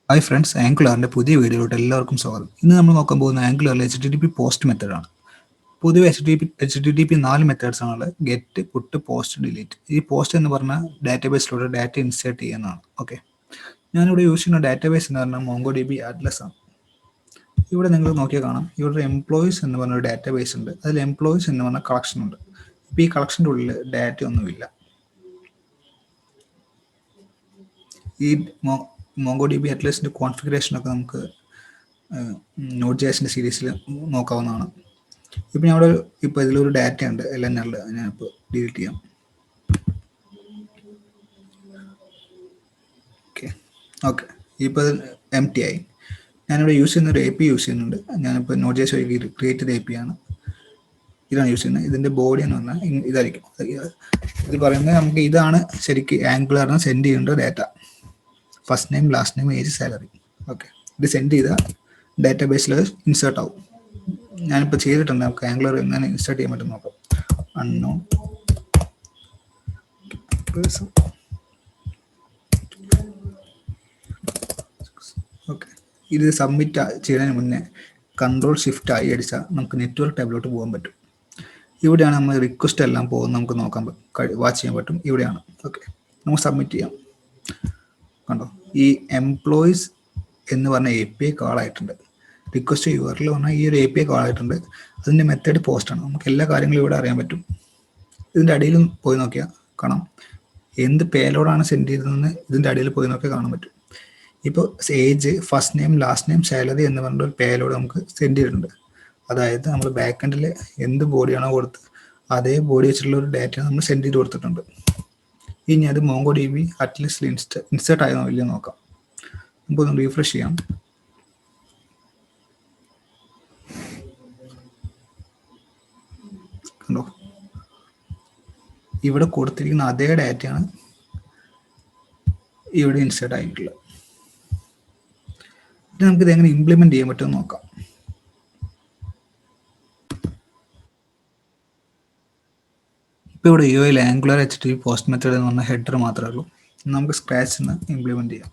Hi friends, ആംഗുലറിൻ്റെ പുതിയ വീഡിയോയിലോട്ട് എല്ലാവർക്കും സ്വാഗതം. ഇന്ന് നമ്മൾ നോക്കാൻ പോകുന്ന ആംഗുലറിലെ HTTP പോസ്റ്റ് മെത്തേഡാണ്. പൊതുവെ HTTP 4 മെത്തേഡ്സ് ആണുള്ളത്: ഗെറ്റ്, പുട്ട്, പോസ്റ്റ്, ഡിലീറ്റ്. ഈ പോസ്റ്റ് എന്ന് പറഞ്ഞാൽ ഡാറ്റാബേസിലൂടെ ഡാറ്റ ഇൻസേർട്ട് ചെയ്യുന്നതാണ്. ഓക്കെ, ഞാനിവിടെ യൂസ് ചെയ്യുന്ന ഡാറ്റാബേസ് എന്ന് പറഞ്ഞാൽ MongoDB Atlas ആണ്. ഇവിടെ നിങ്ങൾ നോക്കിയാൽ കാണാം, ഇവിടെ എംപ്ലോയീസ് എന്ന് പറഞ്ഞൊരു ഡാറ്റാബേസ് ഉണ്ട്. അതിൽ എംപ്ലോയീസ് എന്ന് പറഞ്ഞ കളക്ഷൻ ഉണ്ട്. ഇപ്പോൾ ഈ കളക്ഷൻ്റെ ഉള്ളിൽ ഡാറ്റ ഒന്നുമില്ല. ഈ MongoDB Atlasൻ്റെ കോൺഫിഗറേഷനൊക്കെ നമുക്ക് Node.jsൻ്റെ സീരീസിൽ നോക്കാവുന്നതാണ്. ഇപ്പം ഞാൻ അവിടെ ഇപ്പോൾ ഇതിലൊരു ഡാറ്റ ഉണ്ട്, LNL. ഞാനിപ്പോൾ ഡിലീറ്റ് ചെയ്യാം. ഓക്കെ, ഇപ്പോൾ ഇത് empty ആയി. ഞാനിവിടെ യൂസ് ചെയ്യുന്ന ഒരു API യൂസ് ചെയ്യുന്നുണ്ട്. ഞാനിപ്പോൾ Node.js ക്രിയേറ്റ് ചെയ്ത API ആണ്. ഇതാണ് യൂസ് ചെയ്യുന്നത്. ഇതിൻ്റെ ബോഡി എന്ന് പറഞ്ഞാൽ ഇതായിരിക്കും. ഇത് പറയുന്നത് നമുക്ക് ഇതാണ് ശരിക്കും ആംഗുലറിന് സെൻഡ് ചെയ്യേണ്ട data. First name, last name, age, salary. Okay, ഇത് സെൻഡ് ചെയ്താൽ ഡാറ്റാബേസിൽ ഇൻസേർട്ട് ആവും. ഞാനിപ്പോൾ ചെയ്തിട്ടുണ്ട്. നമുക്ക് ആംഗുലർ എങ്ങനെ ഇൻസേർട്ട് ചെയ്യാൻ പറ്റും നോക്കാം. Unknown person. ഓക്കെ, ഇത് സബ്മിറ്റ് ചെയ്യുന്നതിന് മുന്നേ Ctrl+Shift+I അടിച്ചാൽ നമുക്ക് നെറ്റ്വർക്ക് ടാബിലോട്ട് പോകാൻ പറ്റും. ഇവിടെയാണ് നമ്മൾ റിക്വസ്റ്റ് എല്ലാം പോകുന്നത്. നമുക്ക് നോക്കാൻ വാച്ച് ചെയ്യാൻ പറ്റും. ഇവിടെയാണ്. ഓക്കെ, നമുക്ക് സബ്മിറ്റ് ചെയ്യാം. കണ്ടോ, ഈ എംപ്ലോയീസ് എന്ന് പറഞ്ഞ API കോൾ ആയിട്ടുണ്ട്. റിക്വസ്റ്റ് URL പറഞ്ഞാൽ ഈ ഒരു API കോൾ ആയിട്ടുണ്ട്. അതിൻ്റെ മെത്തേഡ് പോസ്റ്റാണ്. നമുക്ക് എല്ലാ കാര്യങ്ങളും ഇവിടെ അറിയാൻ പറ്റും. ഇതിൻ്റെ അടിയിൽ പോയി നോക്കിയാൽ കാണാം എന്ത് പേലോഡാണ് സെൻഡ് ചെയ്തതെന്ന്. ഇതിൻ്റെ അടിയിൽ പോയി നോക്കിയാൽ കാണാൻ പറ്റും. ഇപ്പോൾ age, first name, last name, salary എന്ന് പറഞ്ഞ ഒരു പേലോഡ് നമുക്ക് സെൻഡ് ചെയ്തിട്ടുണ്ട്. അതായത് നമ്മൾ ബാക്ക് എൻഡിൽ എന്ത് ബോഡിയാണോ കൊടുത്ത് അതേ ബോഡി വെച്ചിട്ടുള്ള ഒരു ഡാറ്റ നമ്മൾ സെൻഡ് ചെയ്ത് കൊടുത്തിട്ടുണ്ട്. ഇനി അത് MongoDB Atlasൽ ഇൻസേർട്ട് ആയോ ഇല്ലയോ നോക്കാം. നമുക്കൊന്ന് റീഫ്രഷ് ചെയ്യാം. കണ്ടോ, ഇവിടെ കൊടുത്തിരിക്കുന്ന അതേ ഡാറ്റയാണ് ഇവിടെ ഇൻസേർട്ട് ആയിട്ടുള്ളത്. ഇത് നമുക്കിത് എങ്ങനെ ഇംപ്ലിമെന്റ് ചെയ്യാൻ പറ്റുമെന്ന് നോക്കാം. ഇപ്പോൾ ഇവിടെ യുഐയിൽ ആംഗുലർ HTTP പോസ്റ്റ് മെത്തേഡ് എന്ന് പറഞ്ഞ ഹെഡർ മാത്രമേ ഉള്ളൂ. നമുക്ക് സ്ക്രാച്ചിൽ നിന്ന് ഇംപ്ലിമെന്റ് ചെയ്യാം.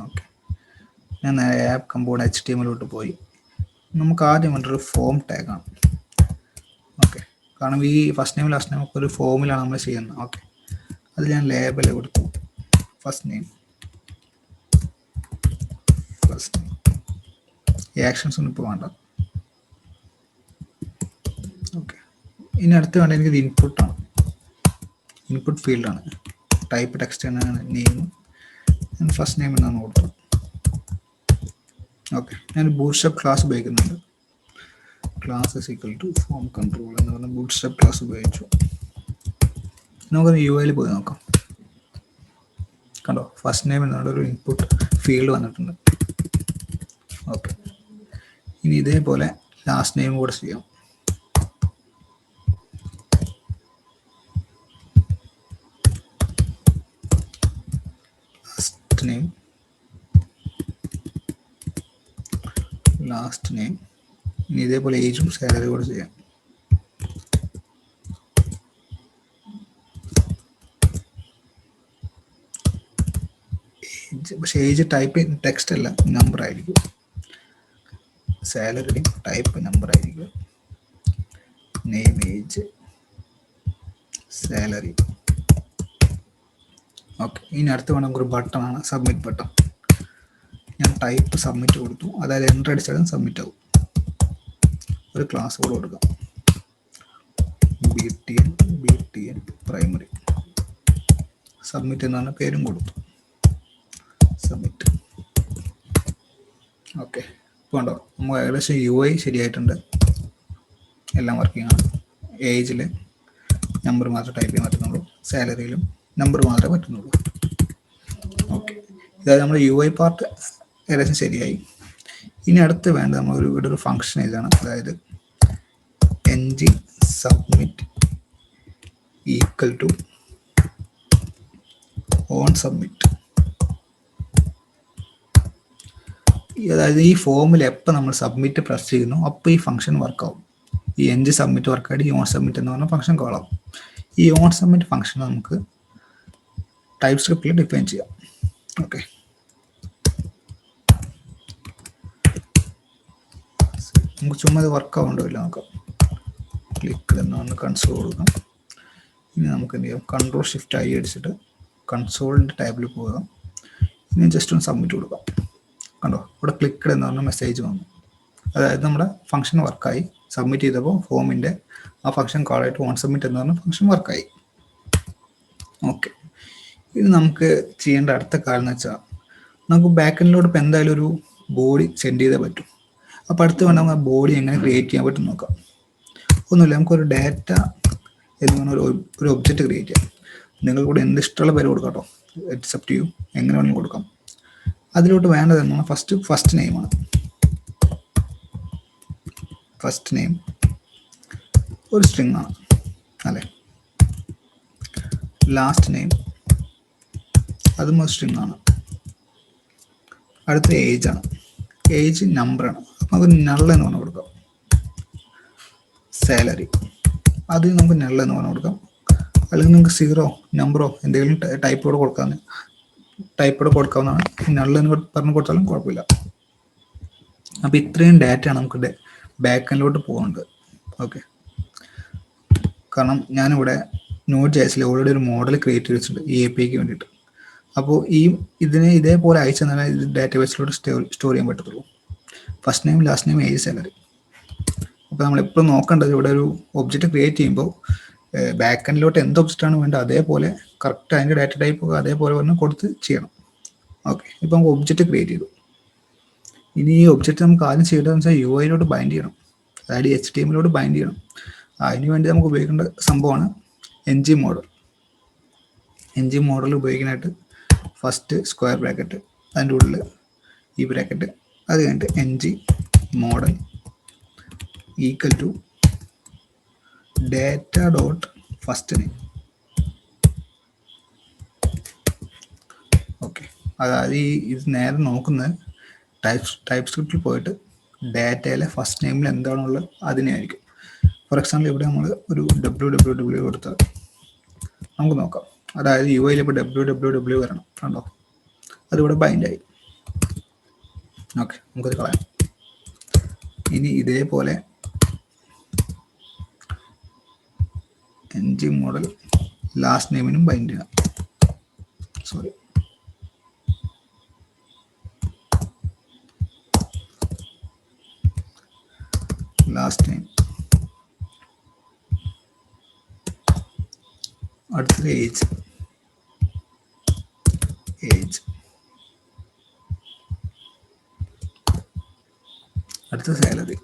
ഓക്കെ, ഞാൻ നേരെ ആപ്പ് കമ്പോണന്റ് HTML പോയി. നമുക്ക് ആദ്യം വേണ്ടൊരു ഫോം ടാഗാണ്. ഓക്കെ, കാരണം ഈ ഫസ്റ്റ് നെയിം, ലാസ്റ്റ് നെയിം ഒക്കെ ഒരു ഫോമിലാണ് നമ്മൾ ചെയ്യുന്നത്. ഓക്കെ, അതിൽ ഞാൻ ലേബൽ കൊടുത്തു. First name. ഈ ആക്ഷൻസ് ഒന്നും ഇപ്പോൾ വേണ്ട. ഓക്കെ, ഇനി അടുത്ത് വേണ്ട എനിക്കിത് ഇൻപുട്ടാണ്. ഇൻപുട്ട് ഫീൽഡാണ്. ടൈപ്പ് ടെക്സ്റ്റ് എന്നാണ് നെയിം. ഞാൻ ഫസ്റ്റ് നെയിം എന്നാണ് കൊടുത്തത്. ഓക്കെ, ഞാൻ ബൂട്ട്സ്ട്രാപ്പ് ക്ലാസ് ഉപയോഗിക്കുന്നുണ്ട്. ക്ലാസ് = ഫോം കൺട്രോൾ എന്ന് പറഞ്ഞ ബൂട്ട്സ്ട്രാപ്പ് ക്ലാസ് ഉപയോഗിച്ചു. നമുക്കൊന്ന് UIയിൽ പോയി നോക്കാം. കണ്ടോ, ഫസ്റ്റ് നെയിം എന്നുള്ള ഒരു ഇൻപുട്ട് ഫീൽഡ് വന്നിട്ടുണ്ട്. ഓക്കെ, ഇനി ഇതേപോലെ ലാസ്റ്റ് നെയിം കൂടെ ചെയ്യാം. Last name. ഇനി ഇതേപോലെ ഏജും സാലറി കൂടെ ചെയ്യാം. പക്ഷേ ഏജ് ടൈപ്പ് ടെക്സ്റ്റ് അല്ല, നമ്പർ ആയിരിക്കും. സാലറി ടൈപ്പ് നമ്പർ ആയിരിക്കും. Name, age, salary. ഓക്കെ, ഇനി അടുത്ത് വേണം നമുക്കൊരു ബട്ടണാണ്, സബ്മിറ്റ് ബട്ടൺ. ഞാൻ ടൈപ്പ് സബ്മിറ്റ് കൊടുത്തു. അതായത് എൻ്റർ അടിച്ചാലും സബ്മിറ്റ് ആവും. ഒരു ക്ലാസ് കൂടെ കൊടുക്കാം. BTN primary. സബ്മിറ്റ് എന്നാണ് പേരും കൊടുത്തു. സബ്മിറ്റ്. ഓക്കെ, ഇപ്പോൾ ഉണ്ടോ, നമുക്ക് ഏകദേശം UI ശരിയായിട്ടുണ്ട്. എല്ലാം വർക്കിംഗ് ആണ്. ഏജിൽ നമ്പർ മാത്രമേ ടൈപ്പ് ചെയ്യാൻ പറ്റുന്നുള്ളൂ. സാലറിയിലും നമ്പർ മാത്രമേ പറ്റുന്നുള്ളൂ. ഓക്കെ, ഇതായത് നമ്മുടെ UI പാർട്ട് ഏകദേശം ശരിയായി. ഇനി അടുത്ത് വേണ്ട നമ്മൾ ഇവിടെ ഒരു ഫംഗ്ഷൻ ഇതാണ്. അതായത് ng submit = on submit. അതായത് ഈ ഫോമിൽ എപ്പോൾ നമ്മൾ സബ്മിറ്റ് പ്രസ് ചെയ്യുന്നു അപ്പോൾ ഈ ഫംഗ്ഷൻ വർക്കാവും. ഈ ng സബ്മിറ്റ് വർക്കായിട്ട് ഈ ഓൺ സബ്മിറ്റ് എന്ന് പറഞ്ഞ ഫംഗ്ഷൻ കോൾ ആവും. ഈ ഓൺ സബ്മിറ്റ് ഫംഗ്ഷൻ നമുക്ക് ടൈപ്പ് സ്ക്രിപ്റ്റിൽ ഡിഫൈൻ ചെയ്യാം. ഓക്കെ, നമുക്ക് ചുമ്മാ ഇത് വർക്ക് ആവുന്നുണ്ടോ ഇല്ല നോക്കാം. ക്ലിക്ക് എന്നാണ് കൺസോൾ കൊടുക്കാം. ഇനി നമുക്ക് എന്ത് ചെയ്യാം, കൺട്രോൾ ഷിഫ്റ്റ് ഐ അടിച്ചിട്ട് കൺസോളിൻ്റെ ടാബിൽ പോകാം. ഇനി ജസ്റ്റ് ഒന്ന് സബ്മിറ്റ് കൊടുക്കാം. കണ്ടോ, ഇവിടെ ക്ലിക്ക് എന്ന് പറഞ്ഞ മെസ്സേജ് വന്നു. അതായത് നമ്മുടെ ഫംഗ്ഷൻ വർക്കായി. സബ്മിറ്റ് ചെയ്തപ്പോൾ ഫോമിൻ്റെ ആ ഫംഗ്ഷൻ കോളായിട്ട് ഓൺ സബ്മിറ്റ് എന്ന് പറഞ്ഞ ഫംഗ്ഷൻ വർക്കായി. ഓക്കെ, ഇത് നമുക്ക് ചെയ്യേണ്ട അടുത്ത കാര്യം എന്ന് വെച്ചാൽ നമുക്ക് ബാക്ക് എൻഡിലോട്ട് ഇപ്പോൾ എന്തായാലും ഒരു ബോഡി സെൻഡ് ചെയ്തേ പറ്റും. അപ്പോൾ അടുത്ത് വേണ്ട നമുക്ക് ആ ബോഡി എങ്ങനെ ക്രിയേറ്റ് ചെയ്യാൻ പറ്റും നോക്കാം. ഒന്നുമില്ല, നമുക്കൊരു ഡാറ്റ എന്ന് പറഞ്ഞ ഒരു ഒബ്ജക്റ്റ് ക്രിയേറ്റ് ചെയ്യാം. നിങ്ങൾക്ക് കൂടെ എന്ത് ഇഷ്ടമുള്ള പേര് കൊടുക്കാം കേട്ടോ, അക്സെപ്റ്റ് ചെയ്യും, എങ്ങനെ വേണമെങ്കിലും കൊടുക്കാം. അതിലോട്ട് വേണ്ടത് എന്നാണ് ഫസ്റ്റ് നെയിമാണ്. ഫസ്റ്റ് നെയിം ഒരു സ്ട്രിങ് ആണ് അല്ലേ. ലാസ്റ്റ് നെയിം അതും ഒരു സ്ട്രിങ് ആണ്. അടുത്ത ഏജ് ആണ്. ഏജ് നമ്പറാണ്. അപ്പം നമുക്ക് നൾ എന്ന് പറഞ്ഞ് കൊടുക്കാം. സാലറി അത് നമുക്ക് നൾ എന്ന് പറഞ്ഞ് കൊടുക്കാം. അല്ലെങ്കിൽ നിങ്ങൾക്ക് സീറോ നമ്പറോ എന്തെങ്കിലും ടൈപ്പോടെ കൊടുക്കാവുന്നതാണ്. നൾ എന്ന് പറഞ്ഞ് കൊടുത്താലും കുഴപ്പമില്ല. അപ്പോൾ ഇത്രയും ഡാറ്റയാണ് നമുക്ക് ബാക്ക് എൻഡിലോട്ട് പോകുന്നുണ്ട്. ഓക്കെ, കാരണം ഞാനിവിടെ നോഡ് ജെഎസിൽ ഓൾറെഡി ഒരു മോഡൽ ക്രിയേറ്റ് ചെയ്ത് വെച്ചിട്ടുണ്ട് ഈ APIക്ക് വേണ്ടിയിട്ട്. അപ്പോൾ ഇതിനെ ഇതേപോലെ അയച്ചു തന്നാൽ ഇത് ഡാറ്റാബേസിലോട്ട് സ്റ്റോർ ചെയ്യാൻ പറ്റത്തുള്ളൂ. First name, last name, age, salary. അപ്പോൾ നമ്മളെപ്പോഴും നോക്കേണ്ടത് ഇവിടെ ഒരു ഒബ്ജക്റ്റ് ക്രിയേറ്റ് ചെയ്യുമ്പോൾ ബാക്ക് എൻഡിലോട്ട് എന്ത് ഒബ്ജക്റ്റാണ് വേണ്ടത് അതേപോലെ കറക്റ്റ് അതിൻ്റെ ഡാറ്റ ടൈപ്പ് അതേപോലെ തന്നെ കൊടുത്ത് ചെയ്യണം. ഓക്കെ, ഇപ്പോൾ നമുക്ക് ഒബ്ജക്റ്റ് ക്രിയേറ്റ് ചെയ്തു. ഇനി ഈ ഒബ്ജക്റ്റ് നമുക്ക് ആദ്യം ചെയ്യേണ്ടതെന്ന് വെച്ചാൽ UI ബൈൻഡ് ചെയ്യണം, അതായത് HTML ബൈൻഡ് ചെയ്യണം. അതിന് വേണ്ടി നമുക്ക് ഉപയോഗിക്കേണ്ട സംഭവമാണ് ng മോഡൽ. ng മോഡൽ ഉപയോഗിക്കാനായിട്ട് ഫസ്റ്റ് സ്ക്വയർ ബ്രാക്കറ്റ്, അതിൻ്റെ ഉള്ളിൽ ഈ ബ്രാക്കറ്റ്, അത് കഴിഞ്ഞിട്ട് ng model equal to data dot first name. Okay, അതായത് ഇത് നേരെ നോക്കുന്നത് ടൈപ്പ് സ്ക്രിപ്റ്റിൽ പോയിട്ട് ഡാറ്റയിലെ ഫസ്റ്റ് നെയിമിൽ എന്താണുള്ളത് അതിനെയായിരിക്കും. ഫോർ എക്സാമ്പിൾ ഇവിടെ നമ്മൾ ഒരു www കൊടുത്താൽ നമുക്ക് നോക്കാം. അതായത് UIയിൽ ഇപ്പോൾ www വരണം, കണ്ടോ, അതിവിടെ ബൈൻഡായി. ഓക്കെ, നമുക്കത് കളയാം. ഇനി ഇതേപോലെ ng മോഡൽ ലാസ്റ്റ് നെയിമിനും ബൈൻഡ് ചെയ്യാം. Sorry, last name. അടുത്തത് ഏജ്. അടുത്ത സാലറി.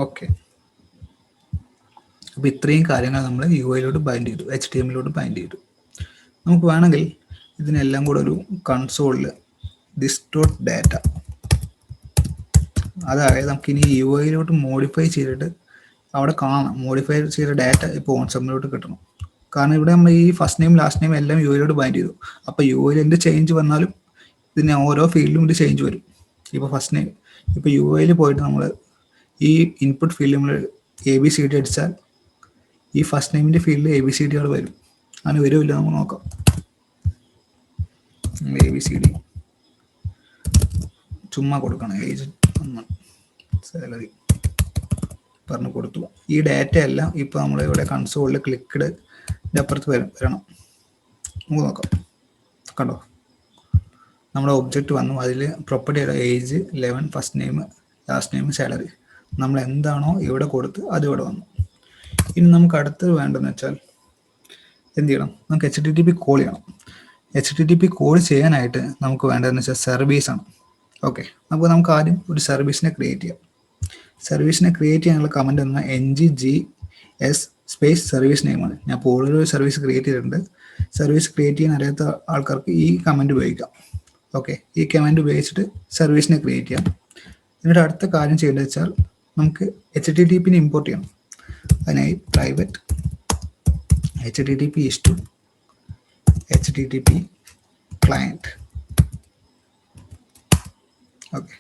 ഓക്കെ, അപ്പോൾ ഇത്രയും കാര്യങ്ങൾ നമ്മൾ UI ബൈൻഡ് ചെയ്തു, HTML ബൈൻഡ് ചെയ്തു. നമുക്ക് വേണമെങ്കിൽ ഇതിനെല്ലാം കൂടെ ഒരു കൺസോളിൽ ദിസ് ഡോട്ട് ഡാറ്റ, അതായത് നമുക്കിനി UI മോഡിഫൈ ചെയ്തിട്ട് അവിടെ കാണാം മോഡിഫൈ ചെയ്ത ഡാറ്റ ഇപ്പോൾ ഓൺ സബ്മിലോട്ട് കിട്ടണം. കാരണം ഇവിടെ നമ്മൾ ഈ ഫസ്റ്റ് നെയിം ലാസ്റ്റ് നെയിം എല്ലാം UI ബൈൻഡ് ചെയ്തു. അപ്പോൾ UIയിൽ എന്ത് ചേഞ്ച് വന്നാലും ഇതിന് ഓരോ ഫീൽഡിലും ഇത് ചേഞ്ച് വരും. ഇപ്പോൾ ഫസ്റ്റ് നെയിം ഇപ്പോൾ UIയിൽ പോയിട്ട് നമ്മൾ ഈ ഇൻപുട്ട് ഫീൽഡ് നമ്മൾ ABCD അടിച്ചാൽ ഈ ഫസ്റ്റ് നെയിമിൻ്റെ ഫീൽഡിൽ ABCD വരും. അങ്ങനെ വരുമില്ല നമുക്ക് നോക്കാം. ABCD ചുമ്മാ കൊടുക്കണം, ഏജ്, സാലറി പറഞ്ഞു കൊടുത്തു. ഈ ഡാറ്റ എല്ലാം ഇപ്പോൾ നമ്മൾ ഇവിടെ കൺസോളിൽ ക്ലിക്ക്ഡ് അപ്പുറത്ത് വരണം. നമുക്ക് നോക്കാം, കണ്ടോ, നമ്മുടെ ഒബ്ജക്റ്റ് വന്നു. അതിൽ പ്രോപ്പർട്ടിയുടെ age 11, first name, last name, salary. നമ്മൾ എന്താണോ ഇവിടെ കൊടുത്ത് അത് ഇവിടെ വന്നു. ഇനി നമുക്ക് അടുത്തത് വേണ്ടതെന്ന് വെച്ചാൽ എന്ത് ചെയ്യണം, നമുക്ക് HTTP കോൾ ചെയ്യണം. HTTP കോൾ ചെയ്യാനായിട്ട് നമുക്ക് വേണ്ടതെന്ന് വെച്ചാൽ സർവീസാണ്. ഓക്കെ, അപ്പോൾ നമുക്ക് ആദ്യം ഒരു സർവീസിനെ ക്രിയേറ്റ് ചെയ്യാം. സർവീസിനെ ക്രിയേറ്റ് ചെയ്യാനുള്ള കമൻറ്റ് എന്നാൽ NGS സ്പേസ് സർവീസ് നെയിമാണ്. ഞാൻ ഇപ്പോൾ ഓരോ സർവീസ് ക്രിയേറ്റ് ചെയ്തിട്ടുണ്ട്. സർവീസ് ക്രിയേറ്റ് ചെയ്യാൻ അറിയാത്ത ആൾക്കാർക്ക് ഈ കമൻറ്റ് ഉപയോഗിക്കാം. ഓക്കെ, ഈ കമൻറ്റ് ഉപയോഗിച്ചിട്ട് സർവീസിനെ ക്രിയേറ്റ് ചെയ്യാം. എന്നിട്ട് അടുത്ത കാര്യം ചെയ്യേണ്ടത് വെച്ചാൽ നമുക്ക് HTTPനെ ഇമ്പോർട്ട് ചെയ്യണം. അതിനായി private HTTP is to HTTP client. Okay,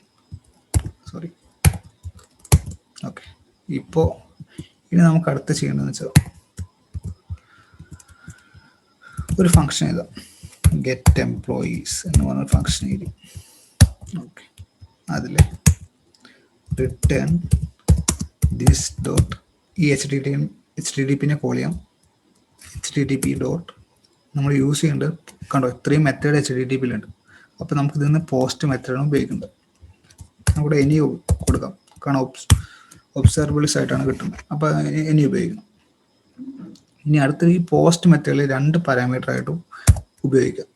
sorry. Okay, ഇപ്പോൾ ഇനി നമുക്ക് അടുത്ത് ചെയ്യേണ്ടതെന്ന് വെച്ചാൽ ഒരു ഫംഗ്ഷൻ എഴുതാം. ഗെറ്റ് എംപ്ലോയീസ് എന്ന് പറഞ്ഞ ഫംഗ്ഷൻ എഴുതി. ഓക്കെ, അതിൽ റിട്ടേൺ ദിസ് ഡോട്ട് ഈ HTTP കോൾ ചെയ്യാം. HTTP ഡോട്ട് നമ്മൾ യൂസ് ചെയ്യേണ്ടത് കണ്ടോ, ഇത്രയും മെത്തേഡ് HTTPയിലുണ്ട്. അപ്പോൾ നമുക്ക് ഇതിൽ നിന്ന് പോസ്റ്റ് മെത്തേഡാണ് ഉപയോഗിക്കേണ്ടത്. അവിടെ ഇനി കൊടുക്കാം, കാരണം ഒബ്സർവബിൾസ് ആയിട്ടാണ് കിട്ടുന്നത്. അപ്പോൾ ഇനി ഉപയോഗിക്കണം. ഇനി അടുത്ത ഈ പോസ്റ്റ് മെത്തേഡിൽ 2 പാരാമീറ്റർ ആയിട്ടും ഉപയോഗിക്കാം.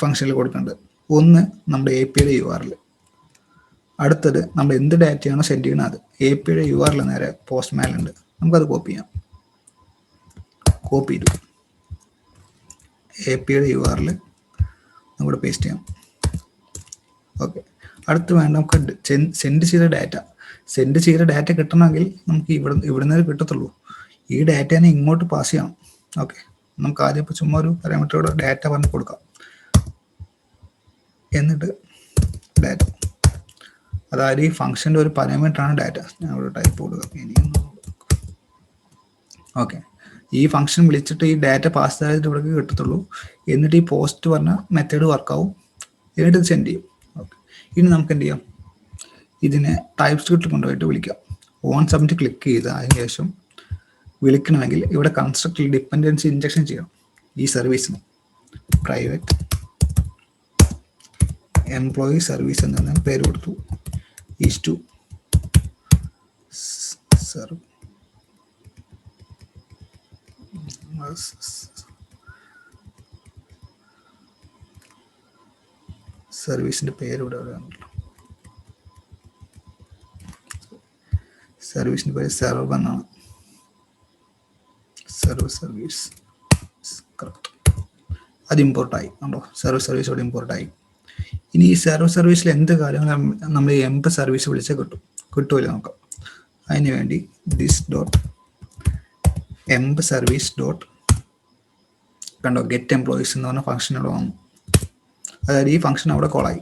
ഫംഗ്ഷനിൽ കൊടുക്കേണ്ടത് ഒന്ന് നമ്മുടെ APIയുടെ URL, അടുത്തത് നമ്മൾ എന്ത് ഡാറ്റയാണോ സെൻഡ് ചെയ്യുന്നത് അത്. APIയുടെ URL നേരെ പോസ്റ്റ് മേലുണ്ട്, നമുക്കത് കോപ്പി ചെയ്യാം. കോപ്പി ചെയ്തു APIയുടെ URL നമ്മുടെ പേസ്റ്റ് ചെയ്യാം. ഓക്കെ, അടുത്ത് വേണ്ട നമുക്ക് സെൻഡ് ചെയ്ത ഡാറ്റ കിട്ടണമെങ്കിൽ നമുക്ക് ഇവിടുന്ന് കിട്ടത്തുള്ളൂ. ഈ ഡാറ്റേനെ ഇങ്ങോട്ട് പാസ് ചെയ്യണം. ഓക്കെ, നമുക്ക് ആദ്യം ഇപ്പോൾ ചുമ്മാ ഒരു പാരാമീറ്ററോട് ഡാറ്റ പറഞ്ഞ് കൊടുക്കാം. എന്നിട്ട് ഡാറ്റ, അതായത് ഈ ഫംഗ്ഷൻ്റെ ഒരു പാരാമീറ്ററാണ് ഡാറ്റ. ഞാൻ ഇവിടെ ടൈപ്പ് കൊടുക്കാം. ഓക്കെ, ഈ ഫംഗ്ഷൻ വിളിച്ചിട്ട് ഈ ഡാറ്റ പാസ് ചെയ്തിട്ട് ഇവിടേക്ക് കിട്ടത്തുള്ളൂ. എന്നിട്ട് ഈ പോസ്റ്റ് പറഞ്ഞ മെത്തേഡ് വർക്കാവും. എന്നിട്ട് ഇത് സെൻഡ് ചെയ്യും. ഓക്കെ, ഇനി നമുക്ക് എന്ത് ചെയ്യാം, ഇതിനെ ടൈപ്പ് സ്ക്രിപ്റ്റിൽ കൊണ്ടുപോയിട്ട് വിളിക്കാം. ഓൺ സബ്മിറ്റ് ക്ലിക്ക് ചെയ്ത് അതിന് ശേഷം വിളിക്കണമെങ്കിൽ ഇവിടെ കൺസ്ട്രക്റ്റിൽ ഡിപ്പെൻഡൻസി ഇൻജെക്ഷൻ ചെയ്യണം. ഈ സർവീസിന് പ്രൈവറ്റ് എംപ്ലോയി സർവീസ് എന്ന പേര് കൊടുത്തു. ഈസ് ടു സർവീസിന്റെ പേര് ഇവിടെ എവിടെയാണല്ലോ. സർവീസിന്റെ പേര് സെർവ് എന്നാണ്. സർവീസ് കറക്റ്റ്, അത് ഇമ്പോർട്ടായി കണ്ടോ. സർവീസോട് ഇമ്പോർട്ടായി. ഇനി ഈ സർവീസിൽ എന്ത് കാര്യങ്ങളും നമ്മൾ എംപ് സർവീസ് വിളിച്ചാൽ കിട്ടുമല്ലോ നോക്കാം. അതിന് വേണ്ടി this dot emp service dot കണ്ടോ ഗെറ്റ് എംപ്ലോയീസ് എന്ന് പറഞ്ഞ ഫംഗ്ഷൻ അവിടെ വന്നു. അതായത് ഈ ഫംഗ്ഷൻ അവിടെ കോളായി.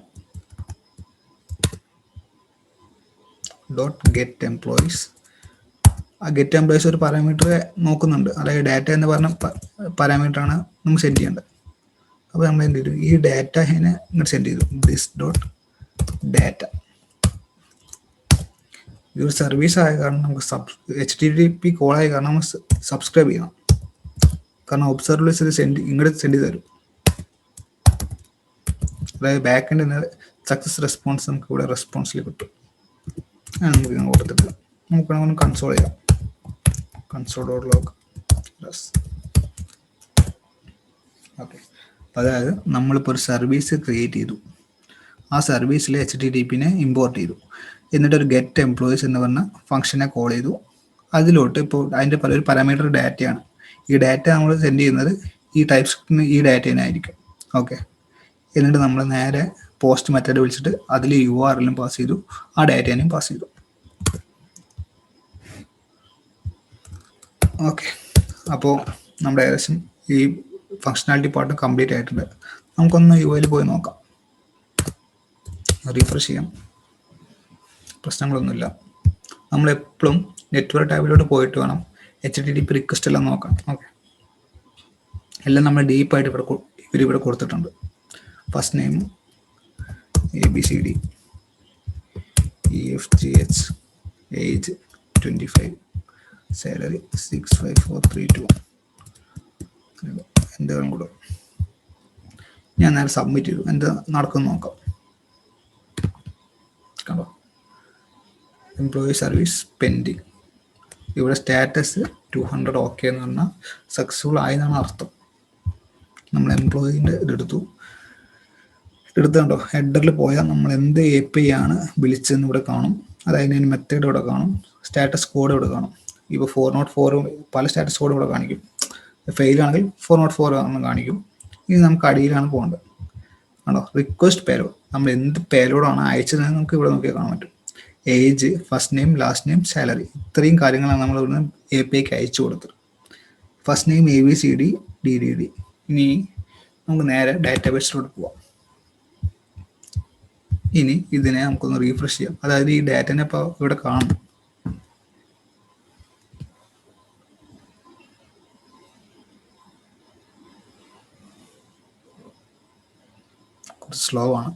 Dot get employees. ആ ഗെറ്റ് എംപ്ലോയീസ് ഒരു പാരാമീറ്റർ നോക്കുന്നുണ്ട്. അതായത് ഡാറ്റ എന്ന് പറഞ്ഞ പാരാമീറ്ററാണ് നമുക്ക് സെൻഡ് ചെയ്യേണ്ടത്. അപ്പോൾ നമ്മൾ എന്ത് ചെയ്തു, ഈ ഡാറ്റ ഇങ്ങോട്ട് സെൻഡ് ചെയ്തു. This dot data. ഇതൊരു സർവീസ് ആയ കാരണം നമുക്ക് HTTP കോളായ കാരണം നമ്മൾ സബ്സ്ക്രൈബ് ചെയ്യണം. കാരണം ഒബ്സർവേഴ്സ് ഇത് ഇങ്ങോട്ട് സെൻഡ് ചെയ്ത് തരും. അതായത് ബാക്ക് എൻഡ് സക്സസ് റെസ്പോൺസ് നമുക്ക് ഇവിടെ റെസ്പോൺസിൽ കിട്ടും. നമുക്ക് ഇങ്ങനെ കൊടുത്തിട്ട് നമുക്ക് കൺസോൾ ചെയ്യാം. console.log. ഓക്കെ, അതായത് നമ്മളിപ്പോൾ ഒരു സർവീസ് ക്രിയേറ്റ് ചെയ്തു. ആ സർവീസിൽ HTTPനെ ഇമ്പോർട്ട് ചെയ്തു. എന്നിട്ടൊരു ഗെറ്റ് എംപ്ലോയീസ് എന്ന് പറഞ്ഞ ഫംഗ്ഷനെ കോൾ ചെയ്തു. അതിലോട്ട് ഇപ്പോൾ അതിൻ്റെ ഒരു പാരാമീറ്റർ ഡാറ്റയാണ്. ഈ ഡാറ്റ നമ്മൾ സെൻഡ് ചെയ്യുന്നത് ഈ ടൈപ്പ് സ്ക്രിപ്റ്റിന് ഈ ഡാറ്റേനായിരിക്കും. ഓക്കെ, എന്നിട്ട് നമ്മൾ നേരെ പോസ്റ്റ് മെത്തേഡ് വിളിച്ചിട്ട് അതിൽ URL പാസ് ചെയ്തു, ആ ഡാറ്റേനെയും പാസ് ചെയ്തു. ഓക്കെ, അപ്പോൾ നമ്മുടെ ഏകദേശം ഈ ഫങ്ഷണാലിറ്റി പാർട്ട് കംപ്ലീറ്റ് ആയിട്ടുണ്ട്. നമുക്കൊന്ന് UI പോയി നോക്കാം. റീഫ്രഷ് ചെയ്യാം. പ്രശ്നങ്ങളൊന്നുമില്ല. നമ്മളെപ്പോഴും നെറ്റ്വർക്ക് ടാബിലോട്ട് പോയിട്ട് വേണം HTTP റിക്വസ്റ്റ് എല്ലാം നോക്കാം. ഓക്കെ, എല്ലാം നമ്മൾ ഡീപ്പായിട്ട് ഇവരിവിടെ കൊടുത്തിട്ടുണ്ട്. First name ABCD, EFGH, age 25, salary 65432. എന്തെങ്കിലും കൂടെ ഞാൻ നേരെ സബ്മിറ്റ് ചെയ്തു. എന്താ നടക്കുമെന്ന് നോക്കാം. കണ്ടോ, എംപ്ലോയി സർവീസ് പെൻഡിങ്. ഇവിടെ സ്റ്റാറ്റസ് 200 ഓക്കെ എന്ന് പറഞ്ഞാൽ സക്സസ്ഫുൾ ആയെന്നാണ് അർത്ഥം. നമ്മൾ എംപ്ലോയിൻ്റെ എടുത്തുണ്ടോ, ഹെഡറിൽ പോയാൽ നമ്മൾ എന്ത് API ആണ് വിളിച്ചതെന്ന് ഇവിടെ കാണും. അതായത് അതിന് മെത്തേഡ് ഇവിടെ കാണും, സ്റ്റാറ്റസ് കോഡ് ഇവിടെ കാണും. ഇപ്പോൾ 404 പല സ്റ്റാറ്റസ് കോഡ് ഇവിടെ കാണിക്കും. ഫെയിലാണെങ്കിൽ 404 എന്ന് കാണിക്കും. ഇനി നമുക്ക് അടിയിലാണ് പോകേണ്ടത്. ആണോ, റിക്വസ്റ്റ് പേരോഡ്. നമ്മൾ എന്ത് പേരോഡാണ് അയച്ചതെന്ന് നമുക്ക് ഇവിടെ നോക്കിയാൽ കാണാൻ പറ്റും. Age, first name, last name, salary, ഇത്രയും കാര്യങ്ങളാണ് നമ്മൾ ഇവിടുന്ന് APIക്ക് അയച്ചു കൊടുത്തത്. First name ABCD DDD. ഇനി നമുക്ക് നേരെ ഡാറ്റാബേസിലോട്ട് പോവാം. ഇനി ഇതിനെ നമുക്കൊന്ന് റീഫ്രഷ് ചെയ്യാം. അതായത് ഈ ഡാറ്റനെ ഇപ്പോൾ ഇവിടെ കാണും. കുറച്ച് സ്ലോ ആണ്.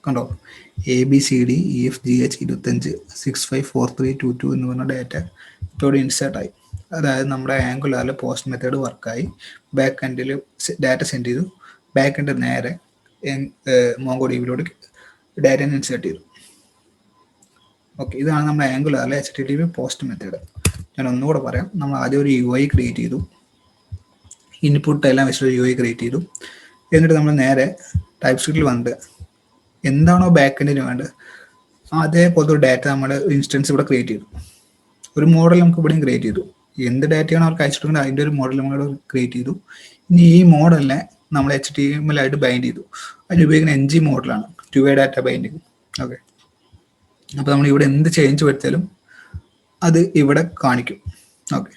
കണ്ടോ, ABCDEFGH 25 654322 എന്ന് പറഞ്ഞ ഡാറ്റ ഇപ്പോൾ ഇൻസേർട്ടായി. അതായത് നമ്മുടെ ആംഗുലാറിൽ പോസ്റ്റ് മെത്തേഡ് വർക്കായി, ബാക്ക് എൻഡിൽ ഡാറ്റ സെൻഡ് ചെയ്തു, ബാക്ക് എൻഡ് നേരെ മോംഗോഡിബിയിലോട്ട് ഡാറ്റ ഇൻസേർട്ട് ചെയ്തു. ഓക്കെ, ഇതാണ് നമ്മുടെ ആംഗുലാറിലെ HTTP പോസ്റ്റ് മെത്തേഡ്. ഞാൻ ഒന്നുകൂടെ പറയാം. നമ്മൾ ആദ്യം ഒരു UI ക്രിയേറ്റ് ചെയ്തു, ഇൻപുട്ട് എല്ലാം വെച്ചിട്ട് UI ക്രിയേറ്റ് ചെയ്തു. എന്നിട്ട് നമ്മൾ നേരെ ടൈപ്പ് സ്ക്രിപ്റ്റിൽ വന്നിട്ട് എന്താണോ ബാക്ക് എൻഡിന് വേണ്ടത് അതേപോലത്തെ ഒരു ഡാറ്റ നമ്മൾ ഇൻസ്റ്റൻസ് ഇവിടെ ക്രിയേറ്റ് ചെയ്തു. ഒരു മോഡൽ നമുക്ക് ഇവിടെയും ക്രിയേറ്റ് ചെയ്തു. എന്ത് ഡാറ്റയാണ് അവർക്ക് അയച്ചിട്ടുണ്ടെങ്കിൽ അതിൻ്റെ ഒരു മോഡൽ നമ്മൾ ക്രിയേറ്റ് ചെയ്തു. ഇനി ഈ മോഡലിനെ നമ്മൾ HTML ആയിട്ട് ബൈൻഡ് ചെയ്തു. അതിൽ ഉപയോഗിക്കുന്ന NG മോഡലാണ്, 2-way ഡാറ്റ ബൈൻഡിങ്. ഓക്കെ, അപ്പോൾ നമ്മൾ ഇവിടെ എന്ത് ചേഞ്ച് വരുത്തിയാലും അത് ഇവിടെ കാണിക്കും. ഓക്കെ,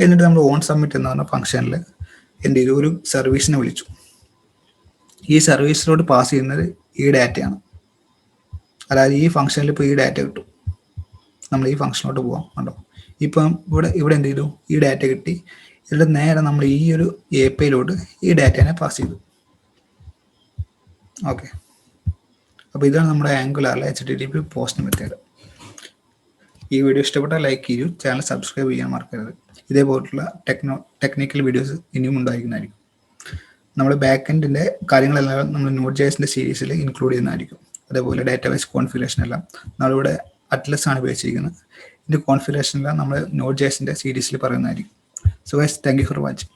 എന്നിട്ട് നമ്മൾ ഓൺ സബ്മിറ്റ് എന്ന് പറഞ്ഞ ഫംഗ്ഷനിൽ എന്ത് ചെയ്തു, ഒരു സർവീസിനെ വിളിച്ചു. ഈ സർവീസിലോട്ട് പാസ് ചെയ്യുന്നത് ഈ ഡാറ്റയാണ്. അതായത് ഈ ഫംഗ്ഷനിൽ ഇപ്പോൾ ഈ ഡാറ്റ കിട്ടും. നമ്മൾ ഈ ഫംഗ്ഷനിലോട്ട് പോകാം. കണ്ടോ, ഇപ്പം ഇവിടെ എന്ത് ചെയ്തു, ഈ ഡാറ്റ കിട്ടി. എന്നിട്ട് നേരെ നമ്മൾ ഈ ഒരു APIയിലോട്ട് ഈ ഡാറ്റേനെ പാസ് ചെയ്തു. ഓക്കെ, അപ്പോൾ ഇതാണ് നമ്മുടെ ആംഗുലാറിലെ HTTP പോസ്റ്റ് മെത്തേഡ്. ഈ വീഡിയോ ഇഷ്ടപ്പെട്ടാൽ ലൈക്ക് ചെയ്യൂ, ചാനൽ സബ്സ്ക്രൈബ് ചെയ്യാൻ മറക്കരുത്. ഇതേപോലുള്ള ടെക്നിക്കൽ വീഡിയോസ് ഇനിയും ഉണ്ടായിരിക്കുന്നതായിരിക്കും. നമ്മുടെ ബാക്ക് എൻഡിൻ്റെ കാര്യങ്ങളെല്ലാം നമ്മൾ Node.jsന്റെ സീരീസിൽ ഇൻക്ലൂഡ് ചെയ്യുന്നതായിരിക്കും. അതേപോലെ ഡാറ്റാബേസ് കോൺഫിഗറേഷൻ എല്ലാം നമ്മളിവിടെ അറ്റ്ലസ് ആണ് ഉപയോഗിച്ചിരിക്കുന്നത്. ഇതിൻ്റെ കോൺഫിഗറേഷൻ എല്ലാം നമ്മൾ Node.jsന്റെ സീരീസിൽ പറയുന്നതായിരിക്കും. So guys, thank you for watching.